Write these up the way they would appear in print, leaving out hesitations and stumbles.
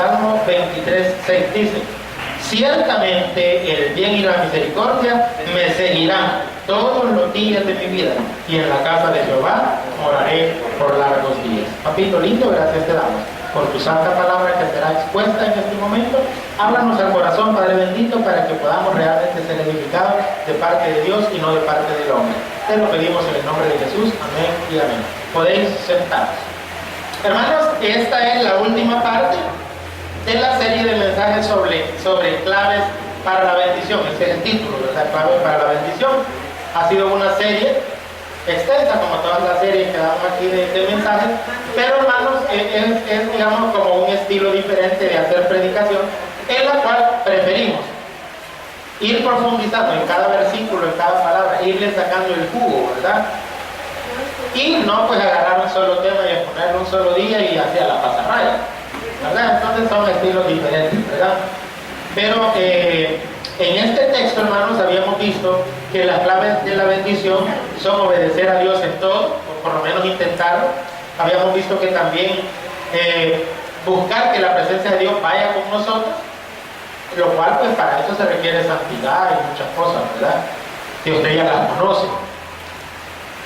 Salmo 23, 6 dice: ciertamente el bien y la misericordia me seguirán todos los días de mi vida, y en la casa de Jehová moraré por largos días. Papito lindo, gracias te damos por tu santa palabra que será expuesta en este momento. Háblanos al corazón, Padre bendito, para que podamos realmente ser edificados de parte de Dios y no de parte del hombre. Te lo pedimos en el nombre de Jesús. Amén y amén. Podéis sentaros. Hermanos, esta es la última parte de la serie de mensajes sobre claves para la bendición. Ese es el título, ¿verdad? Claves para la bendición. Ha sido una serie extensa, como todas las series que damos aquí de mensajes, pero hermanos, es digamos como un estilo diferente de hacer predicación, en la cual preferimos ir profundizando en cada versículo, en cada palabra, irle sacando el jugo, ¿verdad? Y no pues agarrar un solo tema y exponerlo un solo día y hacia la pasarraya, ¿verdad? Entonces son estilos diferentes, ¿verdad? Pero en este texto, hermanos, habíamos visto que las claves de la bendición son obedecer a Dios en todo, o por lo menos intentarlo. Habíamos visto que también buscar que la presencia de Dios vaya con nosotros, lo cual pues para eso se requiere santidad y muchas cosas, ¿verdad? Que usted ya las conoce.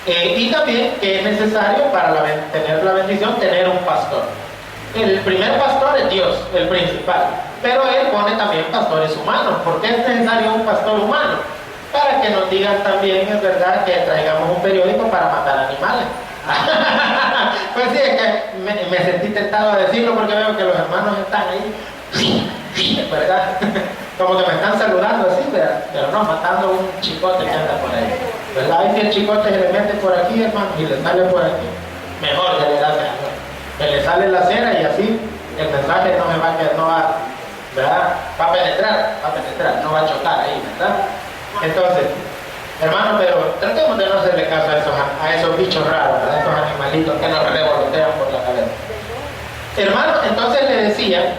Y también que es necesario para tener la bendición tener un pastor. El primer pastor es Dios, el principal, pero Él pone también pastores humanos. ¿Por qué es necesario un pastor humano? Para que nos digan también, es verdad, que traigamos un periódico para matar animales. Pues sí, es que me sentí tentado a decirlo porque veo que los hermanos están ahí, ¿verdad? Como que me están saludando así, ¿verdad? Pero no, matando un chicote que anda por ahí, ¿verdad? Hay que el chicote se le mete por aquí, hermano, y le sale por aquí. Mejor que le da que le sale la cera y así el mensaje no me va a quedar, no va, ¿verdad? Va a penetrar, no va a chocar ahí, ¿verdad? Entonces, hermano, pero tratemos de no hacerle caso a esos bichos raros, ¿verdad? Estos animalitos que nos revolotean por la cabeza. Hermano, entonces le decía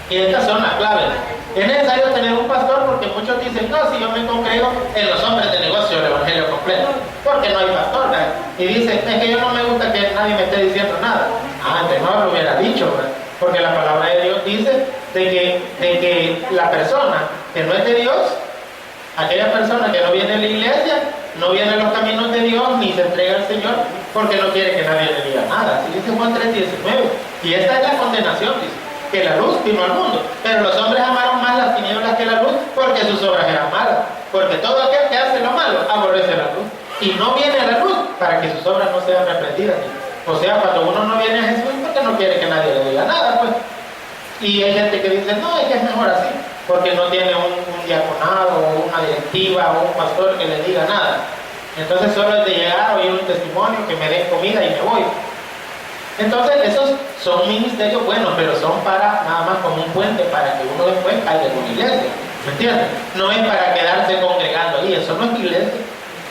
que estas son las claves. Es necesario tener un pastor porque muchos dicen, no, si yo me congrego en los hombres de negocio, el evangelio completo, porque no hay pastor, ¿verdad? Y dicen, es que yo no me gusta que nadie me esté diciendo nada. Antes no lo hubiera dicho, ¿verdad? Porque la palabra de Dios dice de que la persona que no es de Dios, aquella persona que no viene a la iglesia, no viene a los caminos de Dios, ni se entrega al Señor, porque no quiere que nadie le diga nada. Así dice Juan 3:19. Y esta es la condenación, dice, que la luz vino al mundo, pero los hombres amaron más las tinieblas que la luz, porque sus obras eran malas. Porque todo aquel que hace lo malo aborrece la luz, y no viene a la luz para que sus obras no sean reprendidas. O sea, cuando uno no viene a Jesús, porque no quiere que nadie le diga nada, pues. Y hay gente que dice, no, es que es mejor así, porque no tiene un diaconado, o una directiva, o un pastor que le diga nada. Entonces solo es de llegar, oír un testimonio, que me den comida y me voy. Entonces esos son ministerios buenos, pero son para nada más como un puente para que uno después caiga en una iglesia. ¿Me entiendes? No es para quedarse congregando ahí, eso no es iglesia.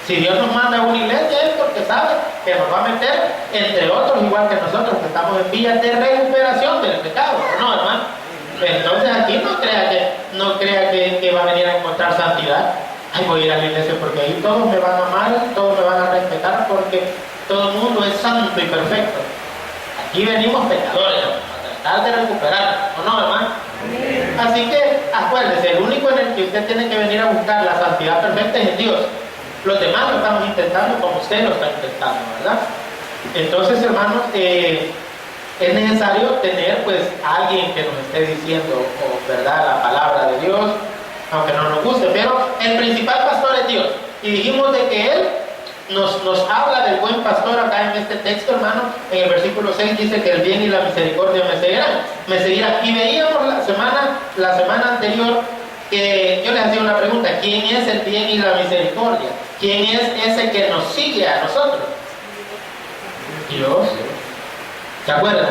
Si Dios nos manda a una iglesia es porque sabe que nos va a meter, entre otros, igual que nosotros, que estamos en vías de recuperación del pecado, ¿no, hermano? Entonces aquí no crea que va a venir a encontrar santidad. Ay, voy a ir a la iglesia porque ahí todos me van a amar, todos me van a respetar, porque todo el mundo es santo y perfecto. Aquí venimos pecadores a tratar de recuperar, ¿o no, hermano? Así que acuérdese, el único en el que usted tiene que venir a buscar la santidad perfecta es en Dios. Los demás lo estamos intentando como usted lo está intentando, ¿verdad? Entonces, hermanos, es necesario tener pues alguien que nos esté diciendo, ¿verdad?, la palabra de Dios, aunque no nos guste, pero el principal pastor es Dios. Y dijimos de que Él nos habla del buen pastor acá en este texto, hermano. En el versículo 6 dice que el bien y la misericordia me seguirán. Y veíamos la semana anterior que yo les hacía una pregunta: ¿quién es el bien y la misericordia? ¿Quién es ese que nos sigue a nosotros? Dios. ¿Se acuerdan?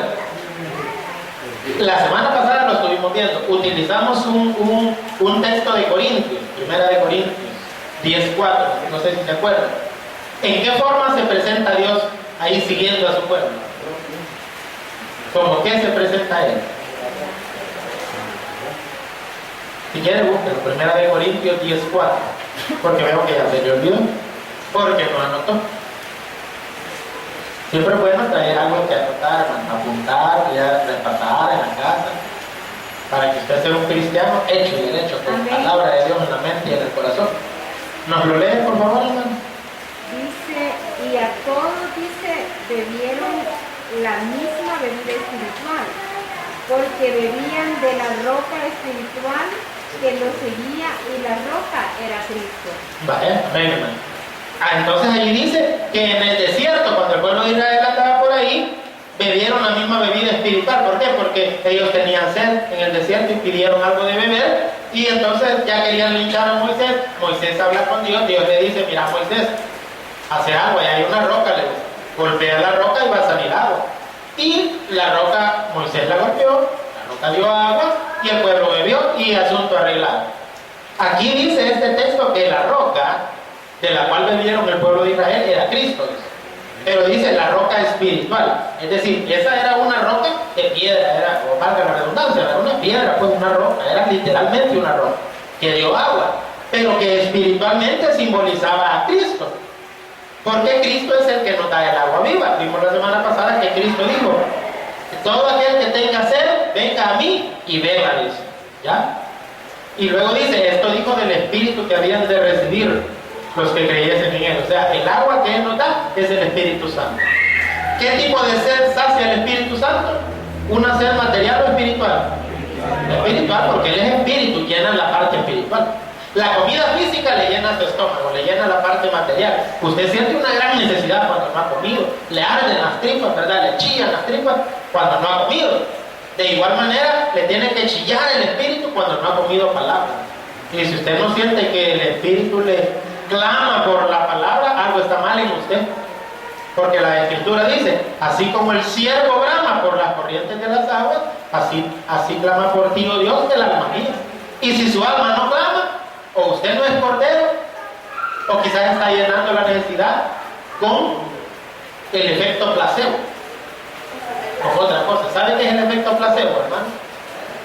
La semana pasada lo estuvimos viendo. Utilizamos un texto de Corintios, primera de Corintios 10:4, no sé si se acuerdan. ¿En qué forma se presenta Dios ahí siguiendo a su pueblo? ¿Cómo qué se presenta a Él? Si quiere, búsquelo, primera de Corintios 10:4, porque veo que ya se le olvidó, porque no anotó. Siempre es bueno traer algo que anotar, apuntar, ya repasar en la casa. para que usted sea un cristiano hecho y derecho, con la palabra de Dios en la mente y en el corazón. ¿Nos lo lee, por favor, hermano? Dice, y a todos, dice, bebieron la misma bebida espiritual, porque bebían de la roca espiritual que los seguía, y la roca era Cristo. Vaya, amén, hermano. Entonces allí dice que en el desierto, cuando el pueblo de Israel andaba por ahí, bebieron la misma bebida espiritual. ¿Por qué? Porque ellos tenían sed en el desierto y pidieron algo de beber, y entonces ya querían linchar a Moisés. Moisés habla con Dios, Dios le dice, mira Moisés, hace algo, y hay una roca, le dice, golpea la roca y va a salir agua. Y la roca, Moisés la golpeó, la roca dio agua, y el pueblo bebió, y asunto arreglado. Aquí dice este texto que la roca de la cual bebieron el pueblo de Israel era Cristo, dice. Pero dice la roca espiritual, es decir, esa era una roca de piedra, era, o valga la redundancia, era una piedra, pues una roca, era literalmente una roca, que dio agua, pero que espiritualmente simbolizaba a Cristo, porque Cristo es el que nos da el agua viva. Vimos la semana pasada que Cristo dijo, todo aquel que tenga sed, venga a mí y beba, dice, ¿ya? Y luego dice, esto dijo del Espíritu que habían de recibir los que creyesen en Él. O sea, el agua que Él nos da es el Espíritu Santo. ¿Qué tipo de sed sacia el Espíritu Santo? ¿Una sed material o espiritual? Espiritual, porque Él es espíritu, llena la parte espiritual. La comida física le llena su estómago, le llena la parte material. Usted siente una gran necesidad cuando no ha comido. Le arden las tripas, ¿verdad? Le chillan las tripas cuando no ha comido. De igual manera, le tiene que chillar el espíritu cuando no ha comido palabra. Y si usted no siente que el espíritu le clama por la palabra, algo está mal en usted. Porque la Escritura dice, así como el ciervo brama por las corrientes de las aguas, así clama por ti, oh Dios, del alma mía. Y si su alma no clama, o usted no es cordero, o quizás está llenando la necesidad con el efecto placebo, con otra cosa. ¿Sabe qué es el efecto placebo, hermano?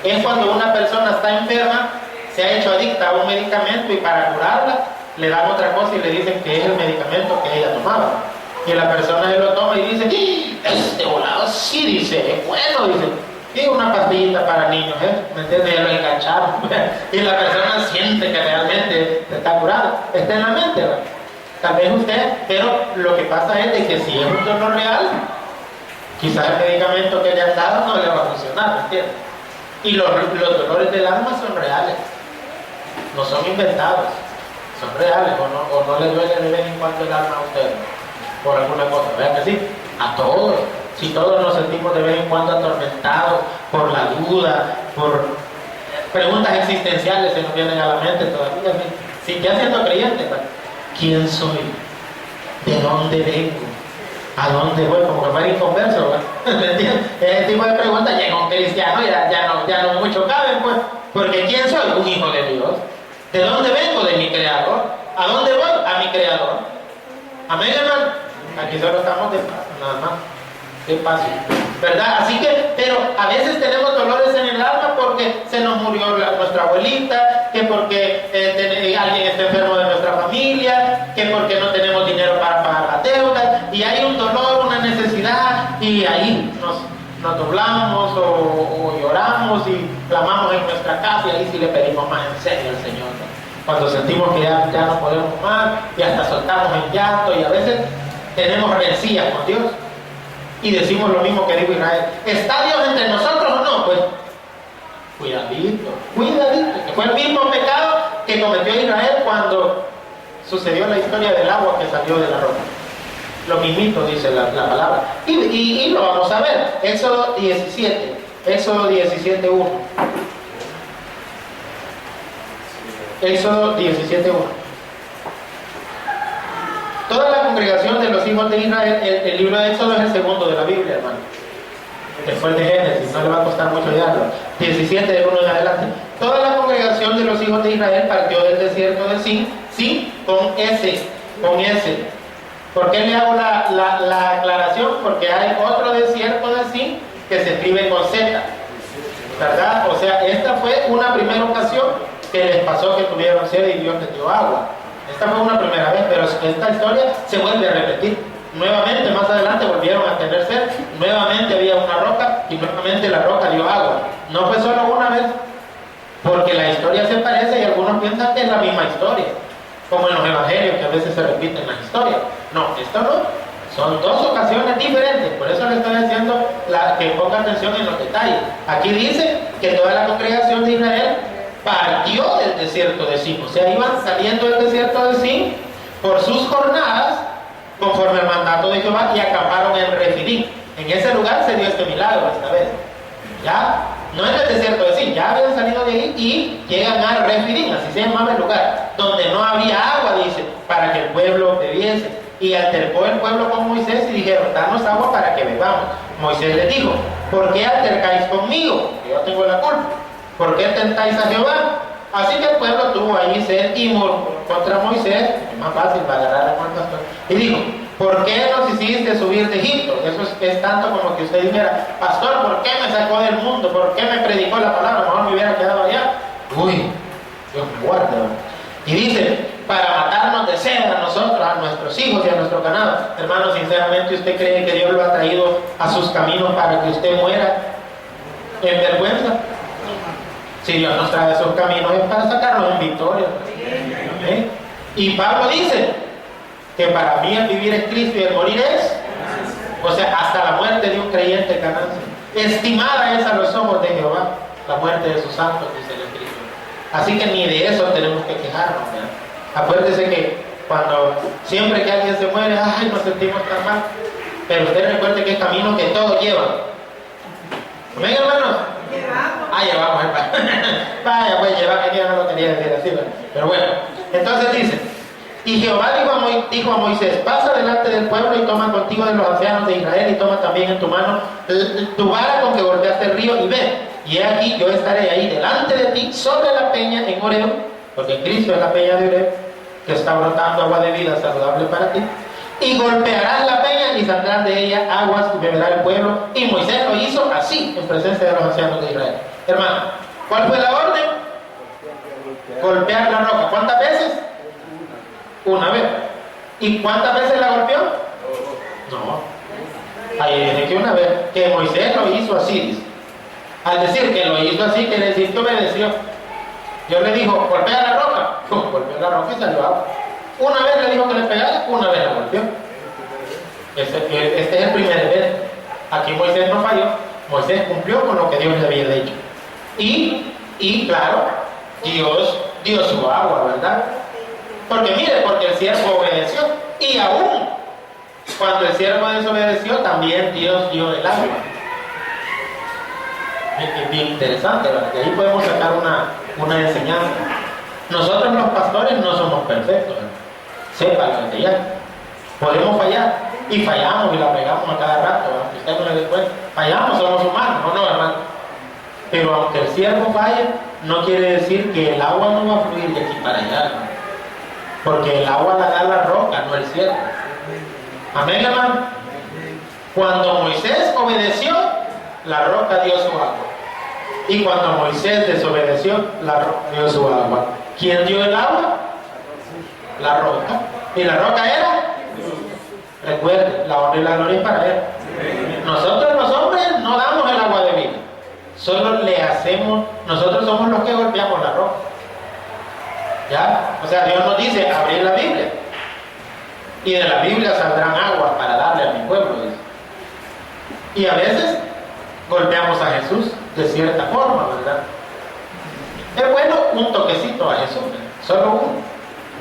Es cuando una persona está enferma, se ha hecho adicta a un medicamento y para curarla le dan otra cosa y le dicen que es el medicamento que ella tomaba. Y la persona se lo toma y dice, este volado sí, dice, es bueno, dice. Y una pastillita para niños, ¿me entiendes? Ya lo engancharon. Y la persona siente que realmente está curada. Está en la mente, ¿verdad? Tal vez usted, pero lo que pasa es de que si es un dolor real, quizás el medicamento que le han dado no le va a funcionar, ¿me entiendes? Y los dolores del alma son reales, no son inventados, son reales, o no le duele de vez en cuando el alma a usted por alguna cosa. Vean que sí, a todos. Si todos nos sentimos de vez en cuando atormentados por la duda, por preguntas existenciales se nos vienen a la mente todavía. Si ya siendo creyente, ¿quién soy? ¿De dónde vengo? ¿A dónde voy? Como que fuera inconverso, ¿me entiendes? Ese tipo de preguntas llega un cristiano y ya no mucho caben, pues. Porque ¿quién soy? Un hijo de Dios. ¿De dónde vengo? De mi Creador. ¿A dónde voy? A mi Creador. Amén, hermano. Aquí solo estamos de paso, nada más. De paso, ¿verdad? Así que, pero a veces tenemos dolores en el alma porque se nos murió nuestra abuelita, que porque alguien está enfermo de nuestra familia, que porque no tenemos dinero para pagar la deuda, y hay un dolor, una necesidad, y ahí nos doblamos o lloramos y clamamos en nuestra casa, y ahí sí le pedimos más en serio al Señor, ¿no? Cuando sentimos que ya no podemos más, y hasta soltamos el llanto, y a veces tenemos rencillas con Dios. Y decimos lo mismo que dijo Israel. ¿Está Dios entre nosotros o no? Pues, cuidadito, que fue el mismo pecado que cometió Israel cuando sucedió la historia del agua que salió de la roca. Lo mismito dice la palabra. Y lo vamos a ver. Éxodo 17, 1. Éxodo 17, 1. Toda la congregación de los hijos de Israel, el libro de Éxodo es el segundo de la Biblia, hermano. Después de Génesis, no le va a costar mucho hallarlo. 17 de 1 en adelante. Toda la congregación de los hijos de Israel partió del desierto de Sin, con S. ¿Por qué le hago la aclaración? Porque hay otro desierto de Sin que se escribe con Z, ¿verdad? O sea, esta fue una primera ocasión que les pasó que tuvieron sed y Dios les dio agua. Esta fue una primera vez, pero esta historia se vuelve a repetir. nuevamente más adelante volvieron a tener sed, nuevamente había una roca y nuevamente la roca dio agua. No fue solo una vez, porque la historia se parece y algunos piensan que es la misma historia, como en los evangelios que a veces se repiten las historias. No, esto no. Son dos ocasiones diferentes, por eso le estoy diciendo que ponga atención en los detalles. Aquí dice que toda la congregación de Israel partió del desierto de Sin, o sea, iban saliendo del desierto de Sin por sus jornadas, conforme al mandato de Jehová, y acamparon en Refidim. En ese lugar se dio este milagro esta vez. Ya, no en el desierto de Sin, ya habían salido de ahí y llegan a Refidim, así se llamaba el lugar, donde no había agua, dice, para que el pueblo bebiese. Y altercó el pueblo con Moisés y dijeron, danos agua para que bebamos. Moisés les dijo, ¿por qué altercáis conmigo? Yo tengo la culpa. ¿Por qué tentáis a Jehová? Así que el pueblo tuvo allí sed y murmuró contra Moisés, es más fácil para agarrar la cuenta, y dijo, ¿por qué nos hiciste subir de Egipto? Eso es tanto como que usted dijera, pastor, ¿por qué me sacó del mundo? ¿Por qué me predicó la palabra? Mejor me hubiera quedado allá. Uy, Dios me guarde, ¿no? Y dice, para matarnos de sed a nosotros, a nuestros hijos y a nuestro ganado. Hermano, sinceramente, ¿usted cree que Dios lo ha traído a sus caminos para que usted muera en vergüenza? Si Dios nos trae a sus caminos es para sacarnos en victoria. ¿Eh? Y Pablo dice que para mí el vivir es Cristo y el morir es, o sea, hasta la muerte de un creyente es ganancia. Estimada es a los ojos de Jehová la muerte de sus santos, dice el Escrito. Así que ni de eso tenemos que quejarnos, ¿verdad? Acuérdese que cuando siempre que alguien se muere, ay, nos sentimos tan mal. Pero usted recuerde que es camino que todos llevan. ¿Amén, hermanos? Llevamos, hermano. Vaya, pues llevar, que yo no lo quería decir así, ¿verdad? Pero bueno, entonces dice, y Jehová dijo a Moisés, pasa delante del pueblo y toma contigo de los ancianos de Israel y toma también en tu mano tu vara con que golpeaste el río y ven. Y he aquí, yo estaré ahí delante de ti, sobre la peña en Horeb, porque Cristo es la peña de Horeb, que está brotando agua de vida saludable para ti. Y golpearás la peña y saldrán de ella aguas y beberá el pueblo. Y Moisés lo hizo así, en presencia de los ancianos de Israel. Hermano, ¿cuál fue la orden? Golpear la roca. ¿Cuántas veces? Una vez. ¿Y cuántas veces la golpeó? No. Ahí dice que una vez, que Moisés lo hizo así, dice. Al decir que lo hizo así, quiere decir que obedeció. Dios le dijo, golpea la roca. Golpeó la roca y salió agua. Una vez le dijo que le pegara, una vez la golpeó. Este es el primer evento. Aquí Moisés no falló. Moisés cumplió con lo que Dios le había dicho. Y claro, Dios dio su agua, ¿verdad? Porque mire, porque el siervo obedeció. Y aún cuando el siervo desobedeció, también Dios dio el agua. Es bien interesante, ¿verdad? De ahí podemos sacar una enseñanza. Nosotros los pastores no somos perfectos, ¿verdad? Sépanlo de ya. Podemos fallar. Y fallamos y la pegamos a cada rato, aunque usted no le dé cuenta. Fallamos, somos humanos, ¿o no, hermano? Pero aunque el siervo falle, no quiere decir que el agua no va a fluir de aquí para allá, hermano. Porque el agua la da la roca, no el siervo. Amén, hermano. Cuando Moisés obedeció, la roca dio su agua. Y cuando Moisés desobedeció, la roca dio su agua. ¿Quién dio el agua? La roca. ¿Y la roca era? Recuerde, la honra y la gloria es para Él. Nosotros los hombres no damos el agua de vida. Solo le hacemos, nosotros somos los que golpeamos la roca. ¿Ya? O sea, Dios nos dice, abrir la Biblia. Y de la Biblia saldrán aguas para darle a mi pueblo, dice. Y a veces golpeamos a Jesús de cierta forma, ¿verdad? Es bueno un toquecito a Jesús, ¿verdad? Solo uno.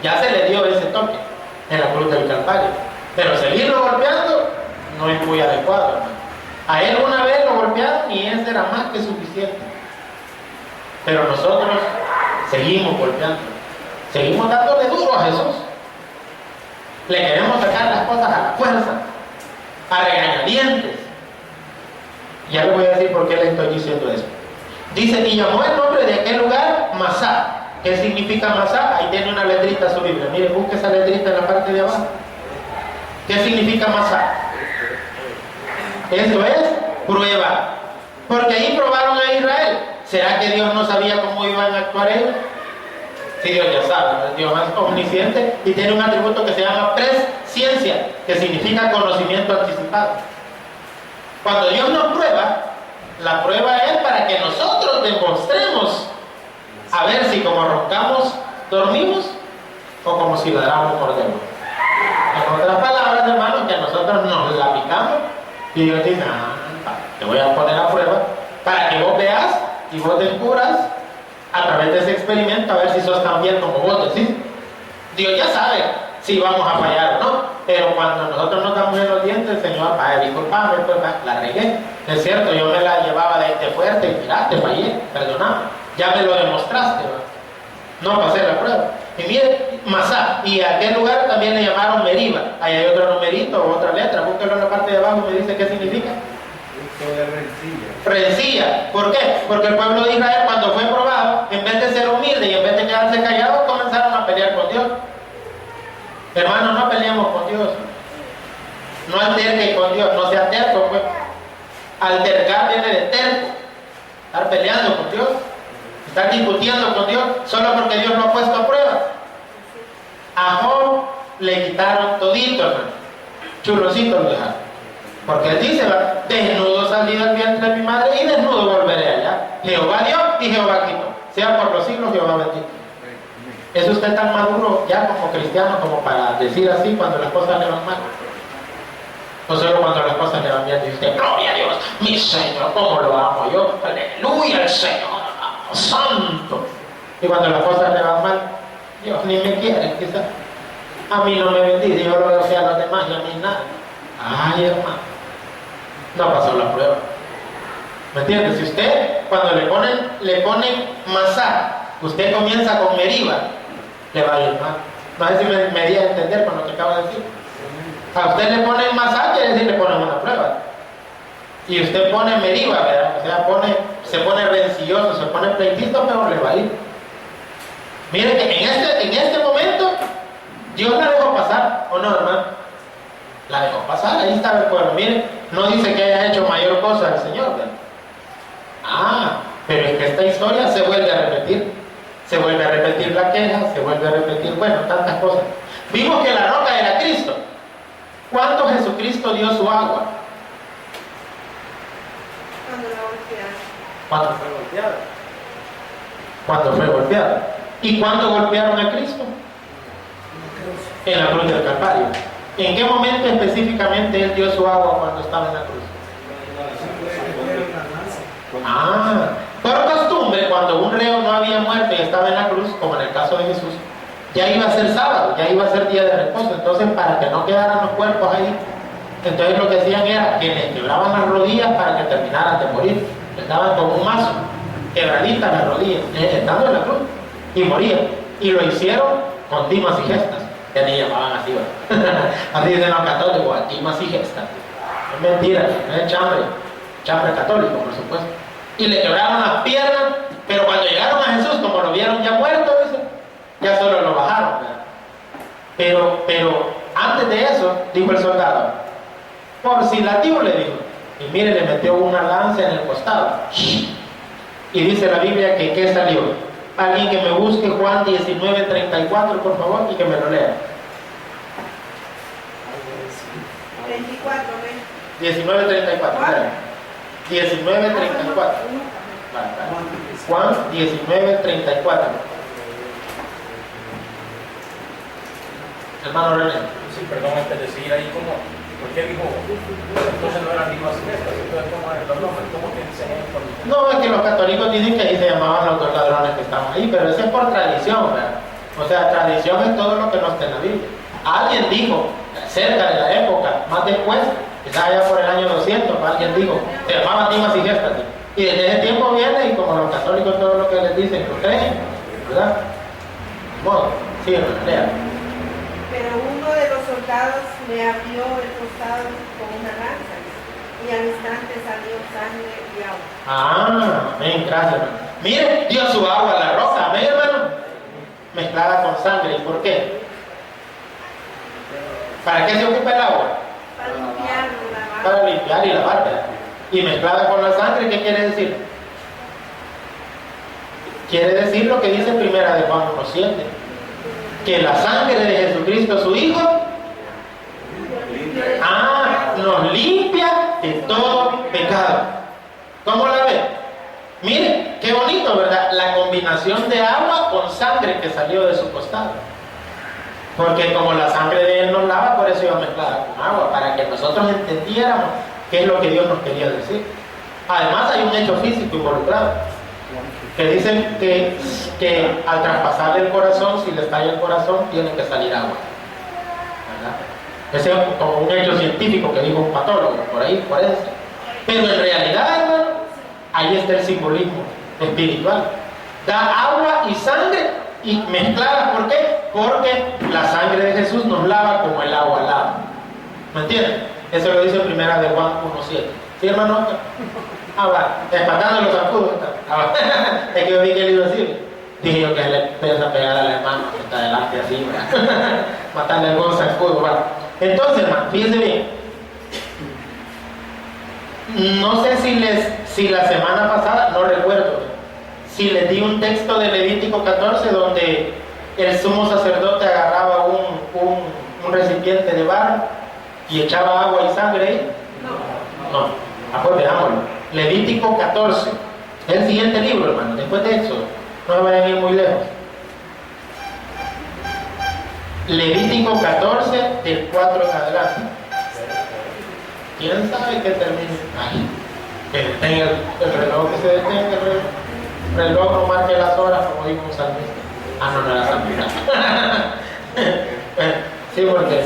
Ya se le dio ese toque en la cruz del Calvario. Pero seguirlo golpeando no es muy adecuado, hermano. A él una vez lo golpearon y ese era más que suficiente. Pero nosotros seguimos golpeando. Seguimos dándole duro a Jesús. Le queremos sacar las cosas a la fuerza, a regañadientes. Ya le voy a decir por qué le estoy diciendo eso. Dice, y llamó el nombre de aquel lugar Masá. ¿Qué significa Masá? Ahí tiene una letrita su Biblia. Mire, busque esa letrita en la parte de abajo. ¿Qué significa Masá? Esto es prueba. Porque ahí probaron a Israel. ¿Será que Dios no sabía cómo iban a actuar ellos? Sí, Dios ya sabe, ¿no? Dios es omnisciente y tiene un atributo que se llama presciencia, que significa conocimiento anticipado. Cuando Dios nos prueba, la prueba es para que nosotros demostremos a ver si como roncamos, dormimos o como si ladramos, mordemos. En otras palabras, hermanos, que nosotros nos la picamos y Dios dice, te voy a poner a prueba para que vos veas y vos descubras a través de ese experimento a ver si sos tan bien como vos decís. Dios ya sabe si vamos a fallar o no, pero cuando nosotros nos damos en los dientes, el Señor, disculpame, pues la regué. Es cierto, yo me la llevaba de fuerte y mirá, te fallé, perdoname, ya me lo demostraste, ¿no? No pasé la prueba. Y mire, Masá, y a aquel lugar también le llamaron Meriba. Ahí hay otro numerito o otra letra, búsquelo en la parte de abajo y me dice qué significa. Rencilla. ¿Por qué? Porque el pueblo de Israel, cuando fue probado, en vez de ser humilde y en vez de quedarse callado, comenzaron a pelear con Dios. Hermanos, no peleemos con Dios. No alterque con Dios, no sea terco, pues. Altercar viene de terco. Estar peleando con Dios, estar discutiendo con Dios, solo porque Dios lo ha puesto a prueba. A Job le quitaron todito, hermano. Churrocito lo dejaron. Porque él dice, desnudo salí del vientre de mi madre y desnudo volveré allá. Jehová dio y Jehová quitó. Sea por los siglos Jehová bendito. ¿Es usted tan maduro ya como cristiano como para decir así cuando las cosas le van mal? O solo cuando las cosas le van bien dice usted, gloria a Dios, mi Señor, cómo lo amo yo, aleluya al Señor, santo. Y cuando las cosas le van mal, Dios ni me quiere, quizás. A mí no me bendice, yo lo deseo a los demás y a mí nada. Ay, hermano, no pasó la prueba. ¿Me entiendes? Si usted, cuando le ponen Masá, usted comienza con Meriba, le va a ir mal. No sé si me di a entender con lo que acabo de decir. A usted le ponen Masá, quiere decir le ponen una prueba. Y usted pone Meriba, ¿verdad? O sea, se pone rencilloso, se pone pleitito, pero le va a ir. Mire que en este momento, Dios la dejó pasar, ¿o no, hermano? La dejó pasar, ahí estaba el pueblo. Mire, no dice que haya hecho mayor cosa el Señor, ¿verdad? Pero es que esta historia se vuelve a repetir. Se vuelve a repetir la queja, se vuelve a repetir, bueno, tantas cosas. Vimos que la roca era Cristo. ¿Cuándo Jesucristo dio su agua? Cuando la golpearon. ¿Cuándo fue golpeado? Cuando fue golpeado. ¿Y cuándo golpearon a Cristo? En la cruz del Calvario. ¿En qué momento específicamente Él dio su agua cuando estaba en la cruz? Por costumbre, cuando un reo no había muerto y estaba en la cruz, como en el caso de Jesús, ya iba a ser sábado, ya iba a ser día de reposo. Entonces, para que no quedaran los cuerpos ahí, entonces lo que hacían era que les quebraban las rodillas para que terminaran de morir. Les daban como un mazo, quebraditas las rodillas, estando en la cruz, y morían. Y lo hicieron con timas y gestas, que ni llamaban así, ¿verdad? Así dicen los católicos, a timas y gestas. Es mentira, es chambre católico, por supuesto. Y le quebraron las piernas, pero cuando llegaron a Jesús, como lo vieron ya muerto, ya solo lo bajaron, ¿verdad? Pero antes de eso, dijo el soldado, por si latió, le dijo, y mire, le metió una lanza en el costado. Y dice la Biblia que ¿qué salió? Alguien que me busque Juan 19:34, por favor, y que me lo lea. 34, 19:34, lea. 19:34. Juan 19:34. Hermano René. Sí, perdón, decir ahí como, ¿por qué dijo? Entonces no eran mismas fiestas, entonces ¿cómo que dicen esto? No, es que los católicos dicen que ahí se llamaban los dos ladrones que estaban ahí, pero eso es por tradición, ¿verdad? O sea, tradición es todo lo que no está en la Biblia. Alguien dijo, cerca de la época, más después, quizás allá por el año 200, alguien dijo, se llamaban timas y gestas. Y desde ese tiempo viene, y como los católicos todo lo que les dicen lo creen, ¿verdad? Bueno, sí, lea. Pero uno de los soldados me abrió el costado con una lanza y al instante salió sangre y agua. Amén, gracias, hermano. Mire, dio su agua a la roca, amén, hermano. Mezclada con sangre, ¿y por qué? ¿Para qué se ocupa el agua? Para limpiar y lavar. Para limpiar y lavar, ¿verdad? Y mezclada con la sangre, ¿qué quiere decir? Quiere decir lo que dice primera de Juan 1:7, que la sangre de Jesucristo su Hijo nos limpia de todo pecado. ¿Cómo la ve? Mire, qué bonito, ¿verdad? La combinación de agua con sangre que salió de su costado. Porque como la sangre de Él nos lava, por eso iba mezclada con agua, para que nosotros entendiéramos qué es lo que Dios nos quería decir. Además hay un hecho físico involucrado, que dicen que al traspasarle el corazón, si le estalla el corazón, tiene que salir agua, ¿verdad? Ese es como un hecho científico que dijo un patólogo, por ahí, por eso. Pero en realidad, hermano, ahí está el simbolismo espiritual. Da agua y sangre y mezcladas. ¿Por qué? Porque la sangre de Jesús nos lava como el agua lava. ¿Me entienden? Eso lo dice primera de Juan 1:7. ¿Sí, hermano? Va, espantando los zancudos. Es que yo vi que él iba a decir. Dije yo que le empieza a pegar al hermano que está delante así, ¿verdad? Matarle algún zancudo, ¿verdad? Entonces, hermano, fíjense bien. No sé si la semana pasada, no recuerdo, si les di un texto de Levítico 14 donde el sumo sacerdote agarraba un recipiente de barro y echaba agua y sangre ahí. No. Pues veámoslo. Levítico 14, el siguiente libro, hermano, después de Éxodo. No me vayan a ir muy lejos. Levítico 14, del 4 en adelante. ¿Quién sabe que termine? Que detenga el reloj, que se detenga el reloj, no marque las horas, como dijo un salmista. No era salmista. Sí, porque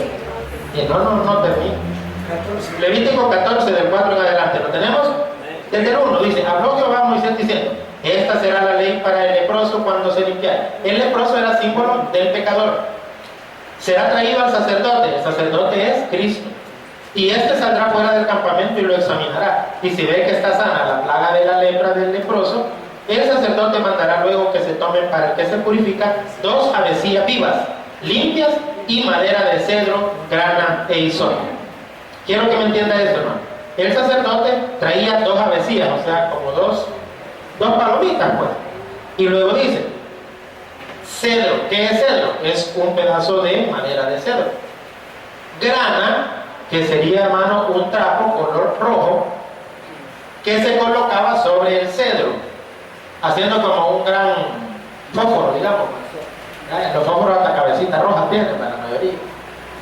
no termina. Levítico 14, del 4 en adelante. ¿Lo tenemos? Desde el 1 dice: habló Jehová a Moisés diciendo: esta será la ley para el leproso cuando se limpiare. El leproso era símbolo del pecador. Será traído al sacerdote. El sacerdote es Cristo. Y este saldrá fuera del campamento y lo examinará. Y si ve que está sana la plaga de la lepra del leproso, el sacerdote mandará luego que se tomen para el que se purifica 2 avecillas vivas, limpias, y madera de cedro, grana e hisopo. Quiero que me entienda esto, hermano. El sacerdote traía 2 avecillas, o sea, como dos palomitas, pues. Y luego dice: cedro. ¿Qué es cedro? Es un pedazo de madera de cedro. Grana, que sería, hermano, un trapo color rojo que se colocaba sobre el cedro, haciendo como un gran fósforo, digamos. Los fósforos hasta cabecita roja tienen para la mayoría.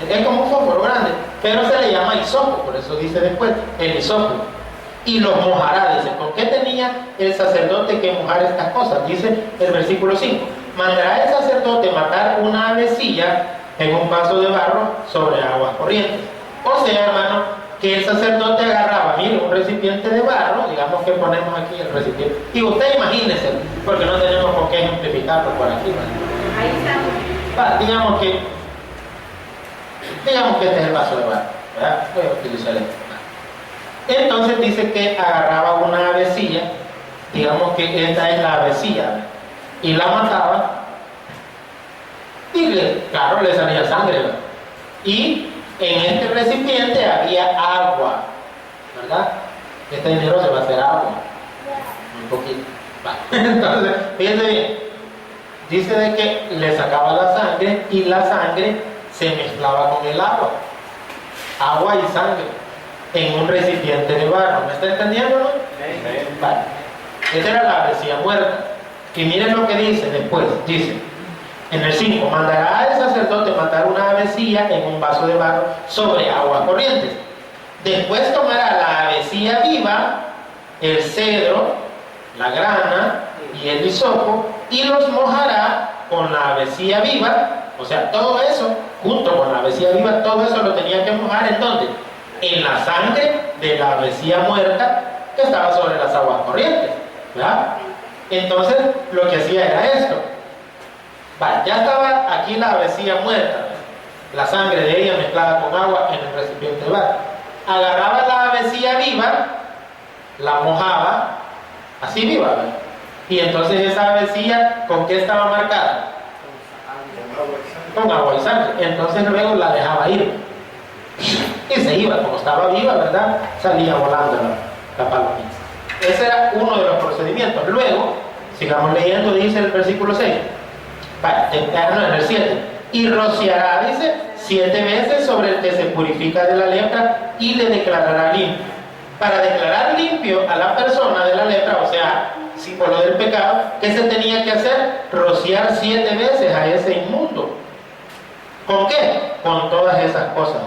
Es como un fósforo grande, pero se le llama hisopo, por eso dice después el hisopo. Y los mojará, dice. ¿Con qué tenía el sacerdote que mojar estas cosas? Dice el versículo 5: mandará el sacerdote matar una avecilla en un vaso de barro sobre aguas corrientes. O sea, hermano, que el sacerdote agarraba, mire, un recipiente de barro, digamos que ponemos aquí el recipiente, y usted imagínese, porque no tenemos por qué ejemplificarlo por aquí, ¿no? Ahí estamos. Digamos que este es el vaso de barro, ¿verdad? Voy a utilizar esto. Entonces dice que agarraba una avecilla, digamos que esta es la avecilla, y la mataba, y claro, le salía sangre, ¿verdad? Y en este recipiente había agua, ¿verdad? Este dinero se va a hacer agua, un poquito. Entonces, fíjense bien, dice de que le sacaba la sangre y la sangre se mezclaba con el agua y sangre en un recipiente de barro. ¿Me está entendiendo, no? Vale. Esta era la avecilla muerta. Y miren lo que dice después, dice en el 5: mandará el sacerdote matar una avecilla en un vaso de barro sobre aguas corrientes. Después tomará la avecilla viva, el cedro, la grana y el hisopo, y los mojará con la avecilla viva. O sea, todo eso, junto con la avecilla viva, todo eso lo tenía que mojar. ¿En dónde? En la sangre de la avecilla muerta que estaba sobre las aguas corrientes, ¿verdad? Entonces, lo que hacía era esto. Vale, ya estaba aquí la avecilla muerta, la sangre de ella mezclada con agua en el recipiente de barro. Agarraba la avecilla viva, la mojaba, así viva, ¿verdad? Y entonces esa avecilla, ¿con qué estaba marcada? Con agua y sangre. Entonces luego la dejaba ir. Y se iba, como estaba viva, ¿verdad? Salía volando la palomita. Ese era uno de los procedimientos. Luego Sigamos leyendo, dice el versículo 6. No, en el 7. Y rociará, dice, 7 veces sobre el que se purifica de la lepra y le declarará limpio. Para declarar limpio a la persona de la lepra, o sea, símbolo del pecado, ¿qué se tenía que hacer? Rociar 7 veces a ese inmundo. ¿Con qué? Con todas esas cosas.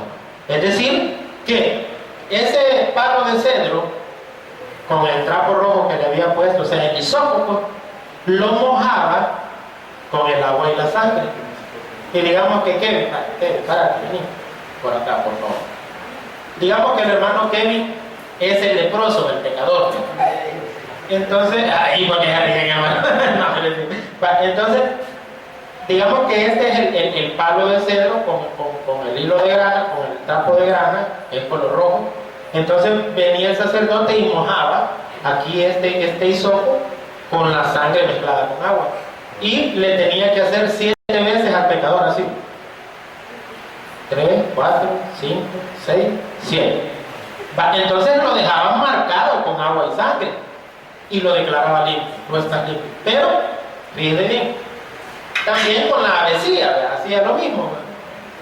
Es decir, que ese palo de cedro, con el trapo rojo que le había puesto, o sea, el hisócopo, lo mojaba con el agua y la sangre. Y digamos que Kevin, vení por acá, por favor. Digamos que el hermano Kevin es el leproso, el pecador. Entonces, ahí porque es alguien, hermano. Entonces, digamos que este es el palo de cedro con el hilo de grana, con el trapo de grana, el color rojo. Entonces venía el sacerdote y mojaba aquí este hisopo con la sangre mezclada con agua. Y le tenía que hacer 7 veces al pecador así. 3, 4, 5, 6, 7. Entonces lo dejaban marcado con agua y sangre y lo declaraba limpio, no está limpio. Pero, fíjate bien, también con la avecilla, hacía lo mismo,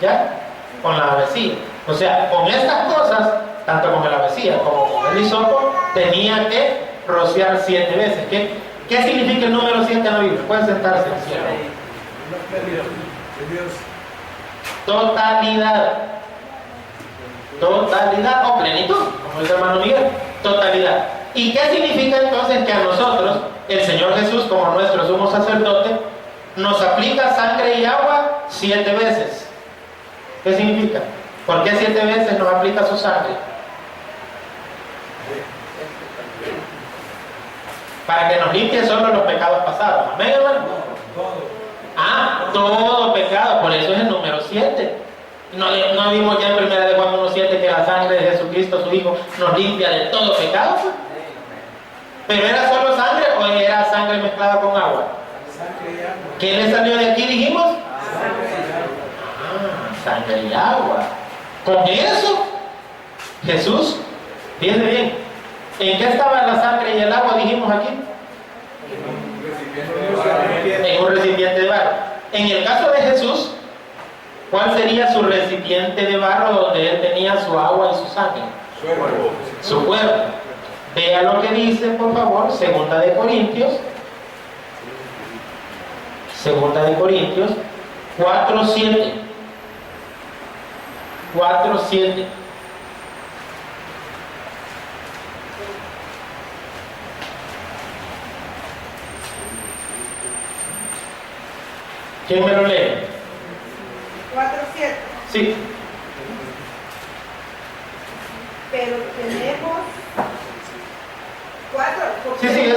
¿ya? Con la avecilla. O sea, con estas cosas, tanto con la avecilla como con el hisopo, tenía que rociar 7 veces. ¿Qué significa el número 7 en la Biblia? Pueden sentarse. Totalidad. Totalidad o plenitud, como dice el hermano Miguel. Totalidad. ¿Y qué significa entonces que a nosotros, el Señor Jesús, como nuestro sumo sacerdote, nos aplica sangre y agua 7 veces? ¿Qué significa? ¿Por qué 7 veces nos aplica su sangre? Para que nos limpie solo los pecados pasados. ¿Amén, hermano? Todo pecado, por eso es el número 7. No vimos ya en 1 de Juan 1:7 que la sangre de Jesucristo, su Hijo, nos limpia de todo pecado. ¿Pero era solo sangre o era sangre mezclada con agua? ¿Qué le salió de aquí, dijimos? Sangre y agua. Con eso, Jesús, fíjense bien, ¿en qué estaba la sangre y el agua, dijimos aquí? En un recipiente de barro. En el caso de Jesús, ¿cuál sería su recipiente de barro donde él tenía su agua y su sangre? Su cuerpo. Vea lo que dice, por favor, 2 de Corintios 4:7. 4:7. ¿Quién me lo lee? 4:7. Sí. Pero tenemos 4. Sí, ese es.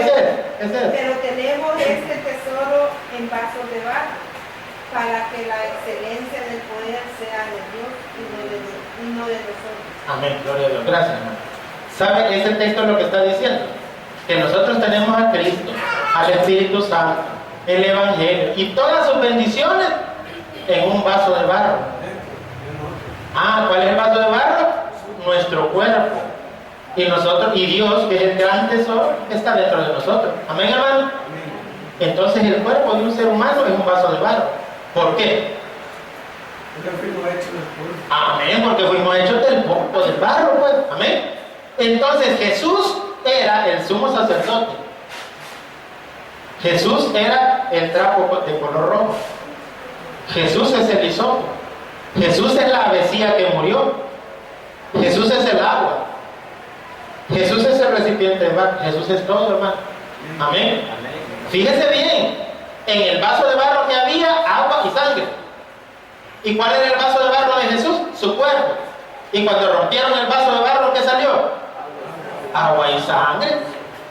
Pero tenemos este tesoro en vasos de barro, para que la excelencia del poder sea de Dios y no de nosotros. Amén, gloria a Dios. Gracias, hermano. ¿Sabe? Ese texto es lo que está diciendo. Que nosotros tenemos a Cristo, al Espíritu Santo, el Evangelio y todas sus bendiciones en un vaso de barro. ¿Cuál es el vaso de barro? Nuestro cuerpo. Y Dios, que es el gran tesoro, está dentro de nosotros. Amén, hermano. Entonces el cuerpo de un ser humano es un vaso de barro. ¿Por qué? Amén, porque fuimos hechos del polvo, del barro, pues. Amén. Entonces Jesús era el sumo sacerdote. Jesús era el trapo de color rojo. Jesús es el hisopo. Jesús es la avecilla que murió. Jesús es el agua. Jesús es el recipiente de barro. Jesús es todo, hermano. Amén. Fíjese bien, en el vaso de barro que había agua y sangre. ¿Y cuál era el vaso de barro de Jesús? Su cuerpo. Y cuando rompieron el vaso de barro, ¿qué salió? Agua y sangre.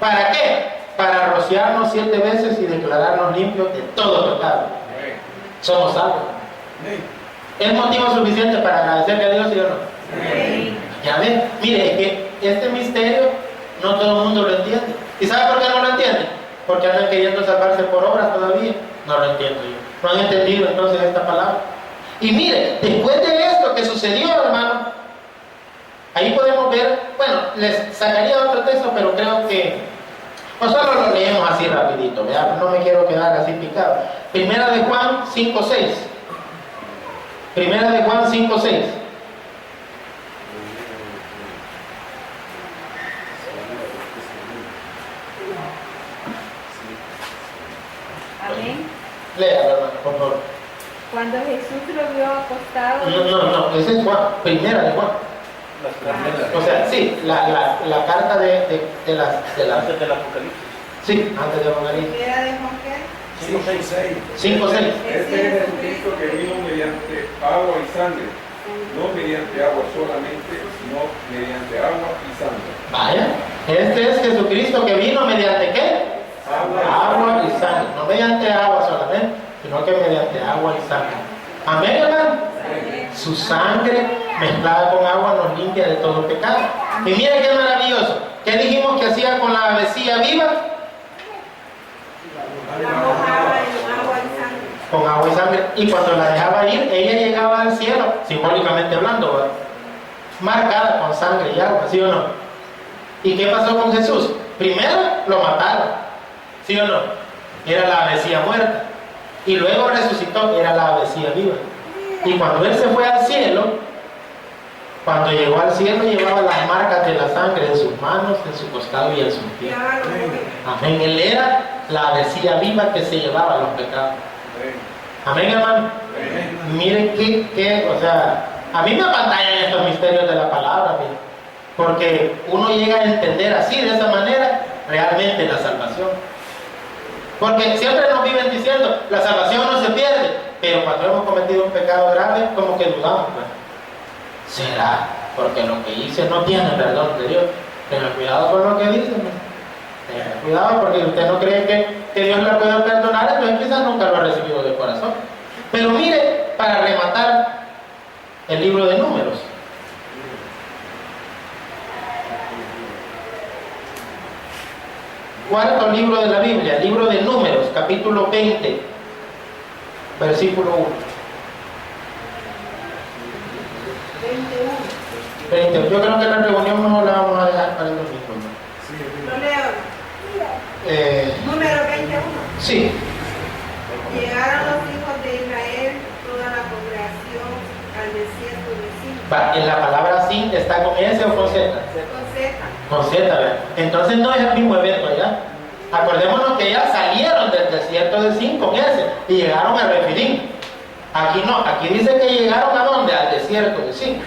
¿Para qué? Para rociarnos 7 veces y declararnos limpios de todo pecado. Somos salvos. ¿Es motivo suficiente para agradecerle a Dios, sí o no? Ya ven, mire, es que este misterio no todo el mundo lo entiende. ¿Y sabe por qué no lo entiende? Porque andan queriendo salvarse por obras todavía. No lo entiendo yo. No han entendido entonces esta palabra. Y mire, después de esto que sucedió, hermano, ahí podemos ver, bueno, les sacaría otro texto, pero creo que O solo lo leemos así rapidito, ¿verdad? No me quiero quedar así picado. Primera de Juan 5:6. Primera de Juan 5:6. Amén. Léalo, hermano, por favor. Cuando Jesús lo vio acostado. No, ese es Juan, primera de Juan. O sea, sí, la carta de las... Antes del Apocalipsis. Sí, antes de Apocalipsis. Primera de Juan, ¿qué? 5:6. Este es Jesucristo que vino mediante agua y sangre, no mediante agua solamente, sino mediante agua y sangre. Vaya, este es Jesucristo que vino mediante ¿qué? Agua y sangre. No mediante agua solamente, sino que mediante agua y sangre. Amén, hermano. Su sangre mezclada con agua nos limpia de todo pecado. Y mire qué maravilloso. ¿Qué dijimos que hacía con la avecilla viva? La mojaba en agua y sangre. Con agua y sangre. Y cuando la dejaba ir, ella llegaba al cielo, simbólicamente hablando, ¿verdad? Marcada con sangre y agua, ¿sí o no? ¿Y qué pasó con Jesús? Primero lo mataron, ¿sí o no? Era la avecilla muerta. Y luego resucitó, era la avecilla viva. Y cuando él se fue al cielo, cuando llegó al cielo, llevaba las marcas de la sangre en sus manos, en su costado y en sus pies. Amén. Él era la avecilla viva que se llevaba los pecados. Amén, hermano. Miren o sea, a mí me apantallan estos misterios de la palabra, mire, porque uno llega a entender así, de esa manera, realmente la salvación. Porque siempre nos viven diciendo, la salvación no se pierde, pero cuando hemos cometido un pecado grave, como que dudamos, ¿verdad? ¿Será? Porque lo que hice no tiene perdón de Dios. Tenga cuidado con lo que dicen, ¿no? Tenga cuidado porque usted no cree que Dios le pueda perdonar, entonces quizás nunca lo ha recibido de corazón. Pero mire, para rematar el libro de Números. Cuarto libro de la Biblia, libro de Números, capítulo 20, versículo 1. 21. Yo creo que la reunión mejor la vamos a dejar para el domingo, ¿no? Lo leo. Número 21. Sí. Llegaron los hijos de Israel, toda la congregación, al desierto de Sin. En la palabra Sin está con S o con Z. Con Z. Con Z, ¿verdad? Entonces no es el mismo evento allá. Acordémonos que ya salieron del desierto de Sin con S y llegaron a Refidim. Aquí no, aquí dice que llegaron a dónde? Al desierto de Sin.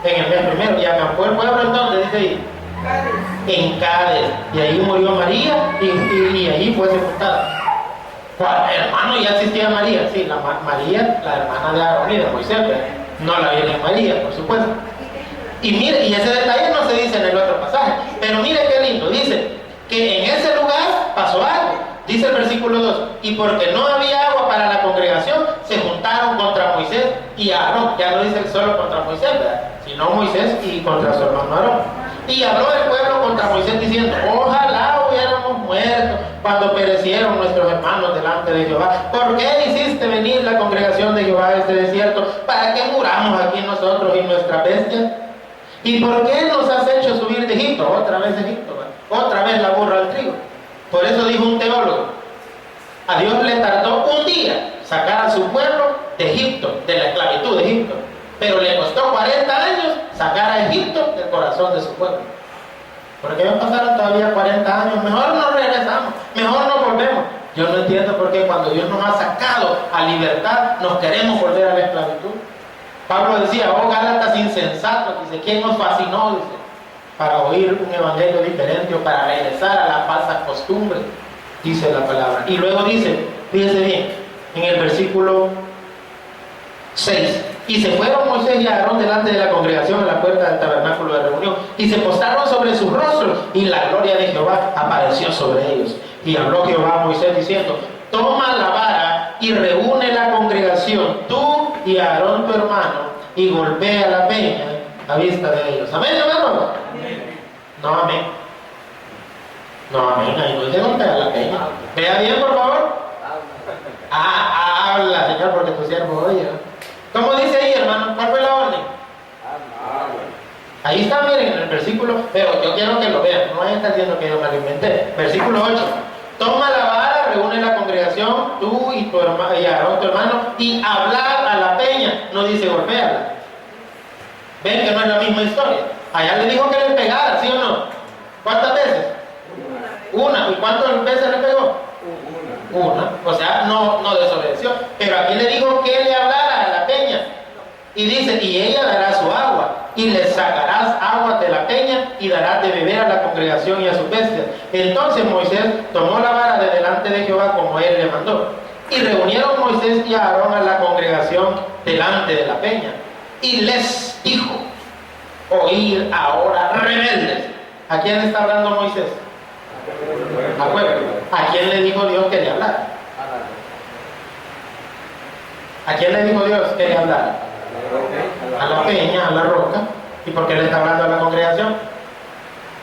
En el mes primero. Y acampó el pueblo entonces, dice ahí. Cádiz. En Cádiz. Y ahí murió María y allí fue sepultada. Hermano, ya existía María. Sí, María, la hermana de Aarón y de Moisés, ¿verdad? No la Virgen María, por supuesto. Y mire, y ese detalle no se dice en el otro pasaje, pero mire qué lindo, dice que en ese lugar pasó algo, dice el versículo 2, y porque no había agua para la congregación, se juntaron contra Moisés y Aarón, ya no dice solo contra Moisés, ¿verdad? Sino Moisés y contra su hermano Aarón. Y habló el pueblo contra Moisés diciendo, ojalá hubiéramos muerto cuando perecieron nuestros hermanos delante de Jehová. ¿Por qué hiciste venir la congregación de Jehová a este desierto? ¿Para que muramos aquí nosotros y nuestras bestias? ¿Y por qué nos has hecho subir de Egipto? Otra vez Egipto, ¿verdad? Otra vez la burra al trigo. Por eso dijo un teólogo, a Dios le tardó un día sacar a su pueblo de Egipto, de la esclavitud de Egipto. Pero le costó 40 años sacar a Egipto del corazón de su pueblo. Porque ya pasaron todavía 40 años, mejor no regresamos, mejor no volvemos. Yo no entiendo por qué cuando Dios nos ha sacado a libertad, nos queremos volver a la esclavitud. Pablo decía, oh Gálatas insensatos, dice, ¿quién nos fascinó? Dice, para oír un evangelio diferente o para regresar a la falsa costumbre, dice la palabra. Y luego dice, fíjese bien, en el versículo 6, y se fueron Moisés y Aarón delante de la congregación a la puerta del tabernáculo de reunión, y se postraron sobre sus rostros, y la gloria de Jehová apareció sobre ellos. Y habló Jehová a Moisés diciendo, toma la vara y reúne la congregación, tú y Aarón tu hermano, y golpea la peña a vista de ellos. ¿Amén, hermano? No, amén. No, amén. Ahí no se golpea la peña. Vea bien, por favor. Habla, Señor, porque tu siervo oye. ¿Cómo dice ahí, hermano? ¿Cuál fue la orden? Ahí está, miren, en el versículo, pero yo quiero que lo vean, no vayan a estar diciendo que yo me lo inventé. Versículo 8. Toma la vara, reúne la congregación, tú y tu hermano, y Aarón tu hermano, y hablad a la peña. No dice golpéala. Ven que no es la misma historia. Allá le dijo que le pegara, ¿sí o no? ¿Cuántas veces? Una. ¿Y cuántas veces le pegó? Una. O sea, no desobedeció. Pero aquí le dijo que le hablara a la peña. Y dice, y ella dará su agua, y le sacarás agua de la peña, y darás de beber a la congregación y a sus bestias. Entonces Moisés tomó la vara de delante de Jehová como él le mandó. Y reunieron Moisés y Aarón a la congregación delante de la peña. Y les dijo, oíd ahora, rebeldes. ¿A quién está hablando Moisés? Al pueblo. ¿A quién le dijo Dios que le hablara? ¿A quién le dijo Dios que le hablara? A la peña, a la roca. ¿Y por qué le está hablando a la congregación?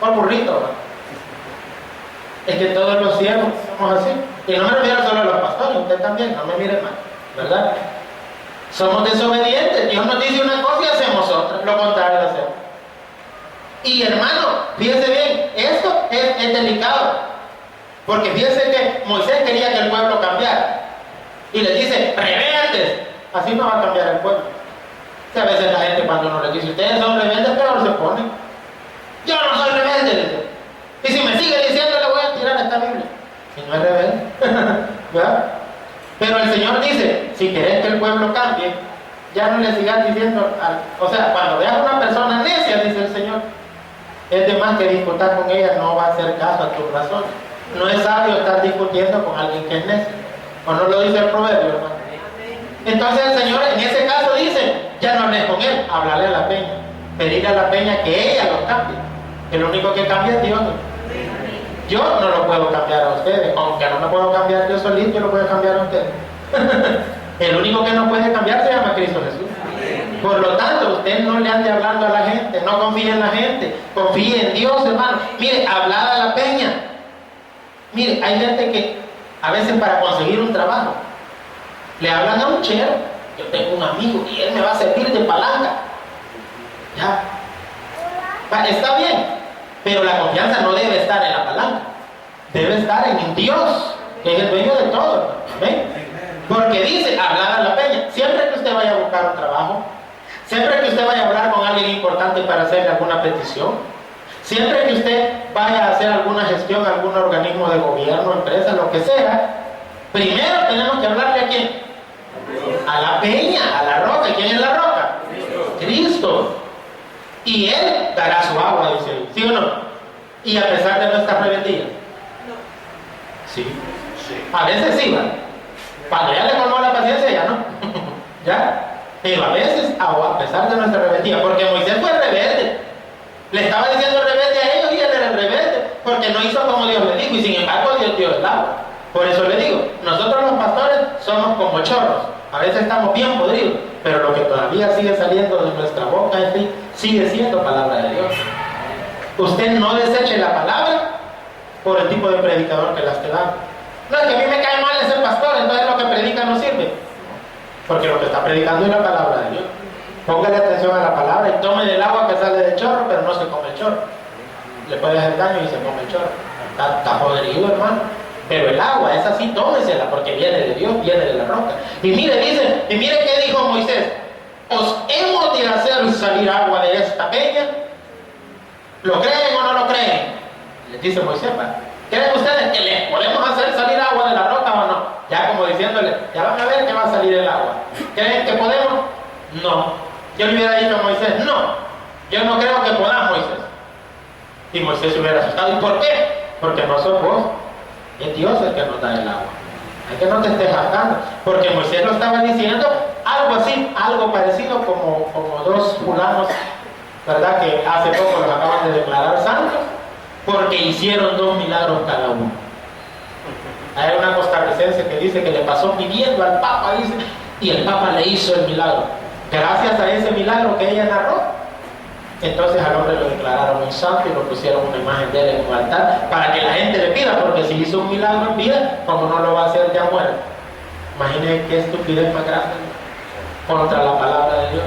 Por burrito, ¿no? Es que todos los siervos somos así. Y no me refiero solo a los pastores, usted también, no me mire mal, ¿verdad? Somos desobedientes. Dios nos dice una cosa y hacemos otra, lo contrario lo hacemos. Y hermano, fíjese bien, esto es delicado. Porque fíjese que Moisés quería que el pueblo cambiara. Y les dice, rebeldes. Así no va a cambiar el pueblo. Que a veces la gente cuando uno les dice, ustedes son rebeldes, peor se ponen. Yo no soy rebelde, dice. Y si me sigue diciendo, le voy a tirar esta Biblia. Y no es rebelde. ¿Verdad? Pero el Señor dice, si querés que el pueblo cambie, ya no le sigas diciendo, o sea, cuando veas a una persona necia, dice el Señor, es de más que discutir con ella, no va a hacer caso a tus razones. No es sabio estar discutiendo con alguien que es necio. ¿O no lo dice el proverbio, hermano? Entonces el Señor en ese caso dice, ya no hables con él, háblale a la peña. Pedirle a la peña que ella lo cambie. El único que cambia es Dios. Yo no lo puedo cambiar a ustedes, aunque no me puedo cambiar yo solito, yo lo puedo cambiar a ustedes. El único que no puede cambiar se llama Cristo Jesús. Por lo tanto, usted no le ande hablando a la gente, no confíe en la gente, confíe en Dios, hermano. Mire, hablad a la peña. Mire, hay gente que a veces para conseguir un trabajo le hablan a un chero. Yo tengo un amigo y él me va a servir de palanca. Ya. Está bien, pero la confianza no debe estar en la palanca. Debe estar en Dios, que es el dueño de todo. ¿Ven? Porque dice, hablar a la peña. Siempre que usted vaya a buscar un trabajo, siempre que usted vaya a hablar con alguien importante para hacerle alguna petición, siempre que usted vaya a hacer alguna gestión, algún organismo de gobierno, empresa, lo que sea, primero tenemos que hablarle a quién. A la peña, a la roca. ¿Quién es la roca? Cristo. Y Él dará su agua, dice ahí. ¿Sí o no? Y a pesar de nuestras rebeldías. Sí. A veces sí, ¿vale? Cuando ya le colmó la paciencia, ya no. ¿Ya? Pero a veces, a pesar de nuestra rebeldía, porque Moisés fue rebelde. Le estaba diciendo rebelde a ellos y él era rebelde, porque no hizo como Dios le dijo, y sin embargo Dios dio el agua. Por eso le digo, nosotros los pastores somos como chorros. A veces estamos bien podridos, pero lo que todavía sigue saliendo de nuestra boca sigue siendo palabra de Dios. Usted no deseche la palabra por el tipo de predicador que la esté dando. No, es que a mí me cae mal ese pastor, entonces lo que predica no sirve. Porque lo que está predicando es la palabra de Dios. Póngale atención a la palabra y tome del agua que sale del chorro, pero no se come el chorro. Le puede hacer daño y se come el chorro. Está podrido, hermano. Pero el agua es así, tómesela, porque viene de Dios, viene de la roca. Y mire, dice, y mire qué dijo Moisés: ¿os hemos de hacer salir agua de esta peña? ¿Lo creen o no lo creen? Les dice Moisés, ¿creen ustedes que les podemos hacer salir agua de la roca o no? Ya como diciéndole, ya van a ver que va a salir el agua. ¿Creen que podemos? No. Yo le hubiera dicho a Moisés, no, yo no creo que podamos, Moisés. Y Moisés se hubiera asustado. ¿Y por qué? Porque no sos vos, es Dios el que nos da el agua. Hay que no te estés jactando, porque Moisés lo estaba diciendo algo así, algo parecido como dos fulanos, ¿verdad? Que hace poco los acaban de declarar santos, porque hicieron 2 milagros cada uno. Hay una costarricense que dice que le pasó pidiendo al Papa, dice, y el Papa le hizo el milagro. Gracias a ese milagro que ella narró, entonces al hombre lo declararon un santo y lo pusieron una imagen de él en un altar para que la gente le pida, porque si hizo un milagro en vida, como no lo va a hacer ya muerto. Imaginen qué estupidez más grande contra la palabra de Dios.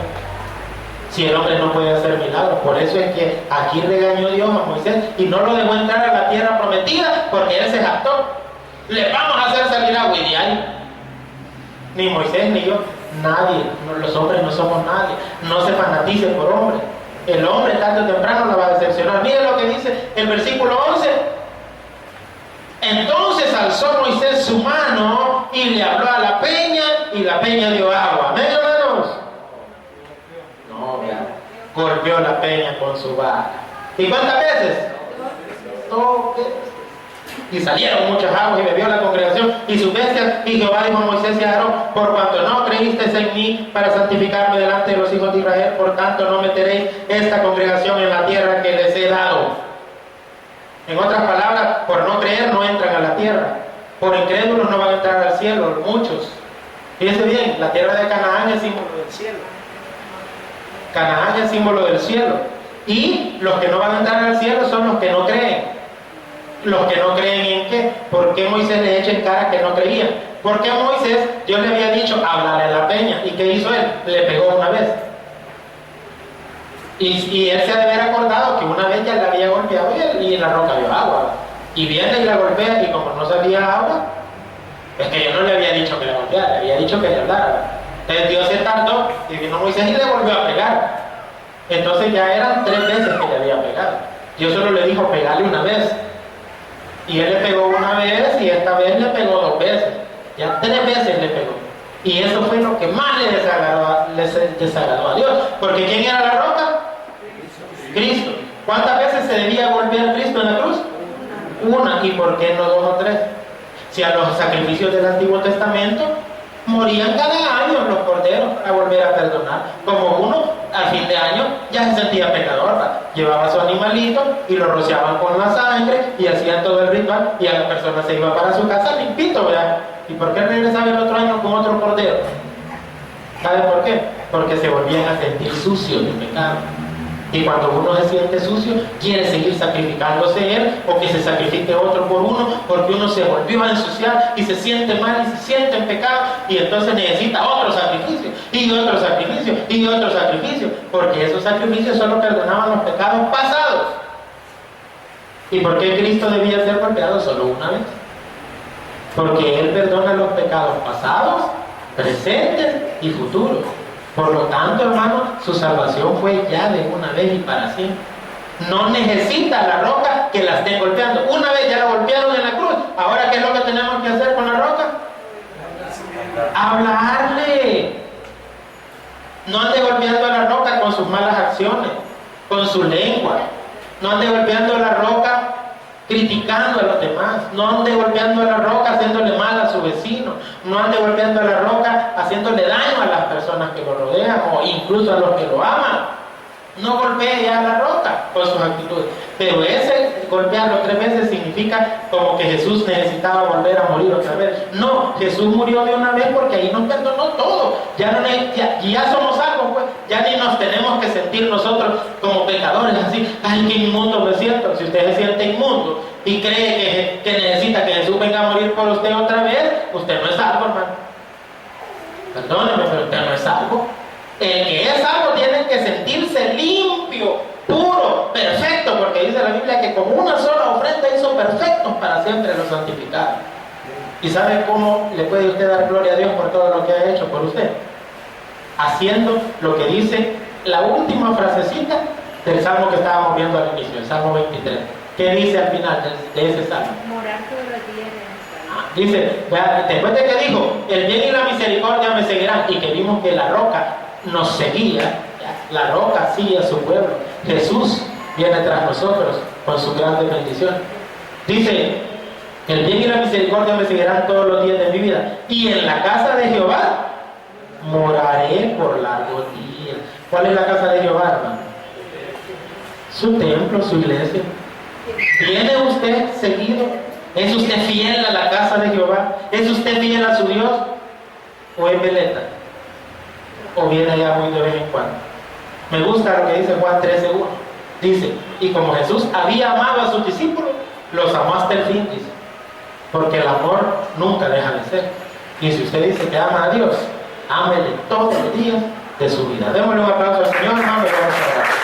Si el hombre no puede hacer milagros. Por eso es que aquí regañó Dios a Moisés y no lo dejó entrar a la tierra prometida, porque él se jactó. Le vamos a hacer salir agua, y de ahí ni Moisés ni yo, nadie, los hombres no somos nadie. No se fanatice por hombre. El hombre tarde o temprano la va a decepcionar. Miren lo que dice el versículo 11. Entonces alzó Moisés su mano y le habló a la peña, y la peña dio agua. ¿Amén, hermanos? No, vean. Golpeó la peña con su vara. ¿Y cuántas veces? 2 veces. Y salieron muchas aguas y bebió la congregación y sus bestias. Y Jehová dijo a Moisés y a Aarón: por cuanto no creísteis en mí para santificarme delante de los hijos de Israel, por tanto no meteréis esta congregación en la tierra que les he dado. En otras palabras, por no creer no entran a la tierra. Por incrédulos no van a entrar al cielo, muchos. Fíjense bien, la tierra de Canaán es símbolo del cielo. Canaán es símbolo del cielo. Y los que no van a entrar al cielo son los que no creen. Los que no creen en qué. ¿Por qué Moisés le echa en cara que no creían? Porque a Moisés Dios le había dicho hablarle a la peña. ¿Y qué hizo él? Le pegó una vez. Y él se ha de haber acordado que una vez ya le había golpeado y en la roca vio agua. Y viene y la golpea, y como no salía agua, es que yo no le había dicho que le golpeara, le había dicho que le hablara. Entonces Dios se tardó y vino Moisés y le volvió a pegar. Entonces ya eran 3 veces que le había pegado. Dios solo le dijo pegarle una vez. Y él le pegó una vez y esta vez le pegó 2 veces. Ya 3 veces le pegó. Y eso fue lo que más le desagradó a Dios. Porque ¿quién era la roca? Cristo. ¿Cuántas veces se debía golpear Cristo en la cruz? Una. ¿Y por qué no 2 o 3? Si a los sacrificios del Antiguo Testamento morían cada año los corderos a volver a perdonar. Como uno al fin de año ya se sentía pecador, ¿verdad? Llevaba su animalito y lo rociaban con la sangre y hacían todo el ritual, y a la persona se iba para su casa limpito, ¿verdad? ¿Y por qué regresaba el otro año con otro cordero? ¿Sabe por qué? Porque se volvían a sentir sucios de pecado. Y cuando uno se siente sucio, quiere seguir sacrificándose él, o que se sacrifique otro por uno, porque uno se volvió a ensuciar y se siente mal y se siente en pecado, y entonces necesita otro sacrificio, y otro sacrificio, y otro sacrificio, porque esos sacrificios solo perdonaban los pecados pasados. ¿Y por qué Cristo debía ser golpeado solo una vez? Porque Él perdona los pecados pasados, presentes y futuros. Por lo tanto, hermano, su salvación fue ya de una vez y para siempre. No necesita la roca que la estén golpeando. Una vez ya la golpearon en la cruz. Ahora, ¿qué es lo que tenemos que hacer con la roca? Hablarle. No ande golpeando a la roca con sus malas acciones, con su lengua. No ande golpeando a la roca criticando a los demás. No ande golpeando a la roca haciéndole mal a su vecino. No ande golpeando a la roca haciéndole daño a las personas que lo rodean, o incluso a los que lo aman. No golpee ya a la roca con sus actitudes. Pero ese golpearlo 3 veces significa como que Jesús necesitaba volver a morir otra vez. No, Jesús murió de una vez porque ahí nos perdonó todo. Ya somos salvos, pues. Ya ni nos tenemos que sentir nosotros como pecadores así. Ay, qué inmundo me siento. Si usted se siente inmundo y cree que necesita que Jesús venga a morir por usted otra vez, usted no es salvo, hermano. Perdóneme, pero usted no es salvo. El que es salvo tiene que sentirse limpio, puro, perfecto, porque dice la Biblia que con una sola ofrenda hizo perfectos para siempre los santificados. ¿Y sabe cómo le puede usted dar gloria a Dios por todo lo que ha hecho por usted? Haciendo lo que dice la última frasecita del salmo que estábamos viendo al inicio, el Salmo 23. ¿Qué dice al final de ese salmo? Morar todos los días en el salmo. Dice, después de que dijo, el bien y la misericordia me seguirán, y que vimos que la roca nos seguía, la roca sigue a su pueblo. Jesús viene tras nosotros con su grande bendición. Dice, el bien y la misericordia me seguirán todos los días de mi vida, y en la casa de Jehová moraré por largos días. ¿Cuál es la casa de Jehová, hermano? Su templo, su iglesia. ¿Viene usted seguido? ¿Es usted fiel a la casa de Jehová? ¿Es usted fiel a su Dios? ¿O es veleta? ¿O viene ya muy de vez en cuando? Me gusta lo que dice Juan 13:1. Dice, y como Jesús había amado a sus discípulos, los amó hasta el fin, dice. Porque el amor nunca deja de ser. Y si usted dice que ama a Dios, ámele todos los días de su vida. Démosle un aplauso al Señor, hermano, y vamos a orar.